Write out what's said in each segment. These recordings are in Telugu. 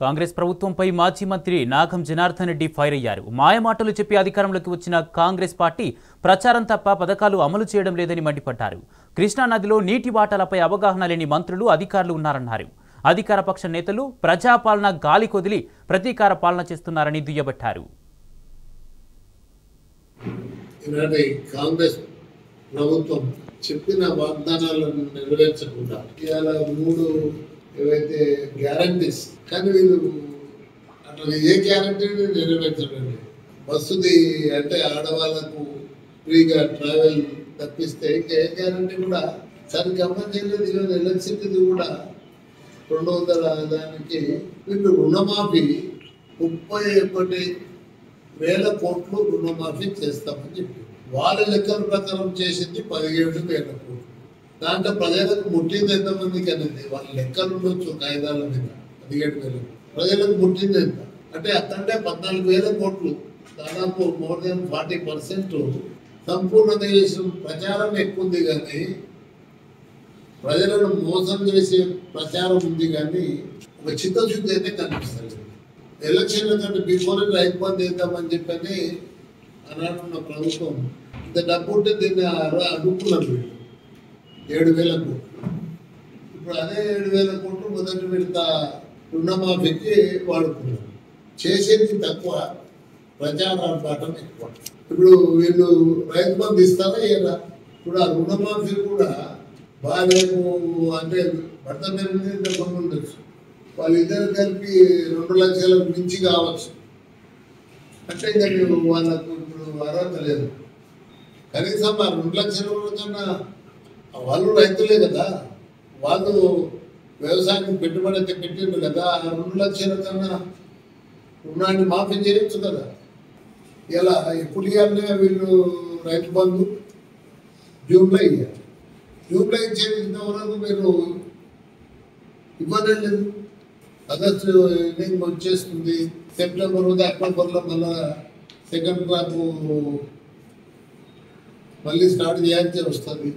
కాంగ్రెస్ ప్రభుత్వంపై మాజీ మంత్రి నాగం జనార్దన్ రెడ్డి ఫైర్ అయ్యారు. మాయమాటలు చెప్పి అధికారంలోకి వచ్చిన కాంగ్రెస్ పార్టీ ప్రచారం తప్ప పథకాలు అమలు చేయడం లేదని మండిపడ్డారు. కృష్ణా నదిలో నీటి వాటాలపై అవగాహన లేని మంత్రులు, అధికారులు ఉన్నారన్నారు. అధికార పక్ష నేతలు ప్రజాపాలన గాలి కొదిలి ప్రతీకార పాలన చేస్తున్నారని దుయ్యబట్టారు. కాంగ్రెస్ ప్రభుత్వం చెప్పిన వాగ్దానాలను నెరవేర్చకుండా ఇవాళ 3 ఏవైతే గ్యారంటీస్ కానీ వీళ్ళు అట్లా ఏ గ్యారంటీని నెరవేర్చడండి. బస్సుది అంటే ఆడవాళ్లకు ఫ్రీగా ట్రావెల్ తప్పిస్తే ఇంకా ఏ గ్యారంటీ కూడా సరిగ్గా అమలు చేయలేదు. ఈరోజు ఎలక్ట్రిసిటీది కూడా 200 దానికి వీళ్ళు రుణమాఫీ 31,000 కోట్లు రుణమాఫీ చేస్తామని చెప్పి వాళ్ళ లెక్కల ప్రకారం చేసింది 17,000 కోట్లు. దాంట్లో ప్రజలకు ముట్టింది ఎంతమందికి అనేది వాళ్ళ లెక్కలు ఉండొచ్చు కాగితాల మీద. 17,000 ప్రజలకు ముట్టింది ఎంత అంటే అక్కడే 14,000 కోట్లు, దాదాపు మోర్ దెన్ 40% సంపూర్ణ దేశం ప్రచారం ఎక్కువ ఉంది. కానీ ప్రజలను మోసం చేసే ప్రచారం ఉంది కానీ ఒక చిత్తశుద్ధి అయితే కనిపిస్తుంది. ఎలక్షన్ల కంటే బిఫోర్ రైతు బంద్ చేద్దామని చెప్పని అనాడున్న ప్రభుత్వం ఇంత డబ్బు ఉంటే దీన్ని అడుక్కున్నారు 7,000 కోట్లు. ఇప్పుడు అదే 7,000 కోట్లు మొదటి విడత రుణమాఫీకి వాడుకున్నారు. చేసేది తక్కువ, ప్రచారార్పాటం ఎక్కువ. ఇప్పుడు వీళ్ళు రైతు బంధు ఇస్తారా ఏరా? ఇప్పుడు ఆ రుణమాఫీ కూడా బాగాలేము అంటే భర్త మీద బంధు ఉండొచ్చు, వాళ్ళిద్దరు కలిపి 2 లక్షలకు మించి కావచ్చు అంటే ఇంకా వాళ్ళకు ఇప్పుడు అర్హత లేదు. కనీసం ఆ 2 లక్షల కన్నా వాళ్ళు రైతులే కదా, వాళ్ళు వ్యవసాయానికి పెట్టుబడి అయితే పెట్టిండ్రు కదా, ఆ 2 లక్షల కన్నా రుణాన్ని మాఫీ చేయొచ్చు కదా. ఇలా ఎప్పుడు ఇవ్వాలనే వీళ్ళు రైతు బంధు జూన్లో ఇవ్వాలి. జూన్లో ఇచ్చేది ఇంతవరకు మీరు ఇవ్వలేదు. ఆగస్టు ఎండింగ్ వచ్చేస్తుంది, సెప్టెంబర్ అక్టోబర్లో మళ్ళీ సెకండ్ క్రాప్ మళ్ళీ స్టార్ట్ చేయాల్సి వస్తుంది.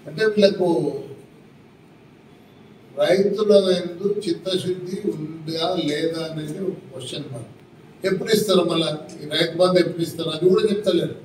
అంటే వీళ్ళకు రైతుల ఎందు చిత్తశుద్ధి ఉందా లేదా అనేది క్వశ్చన్ మార్క్. ఎప్పుడు ఇస్తారు మళ్ళీ రైతు బంధు ఎప్పుడు ఇస్తారు అది కూడా చెప్తలేరు.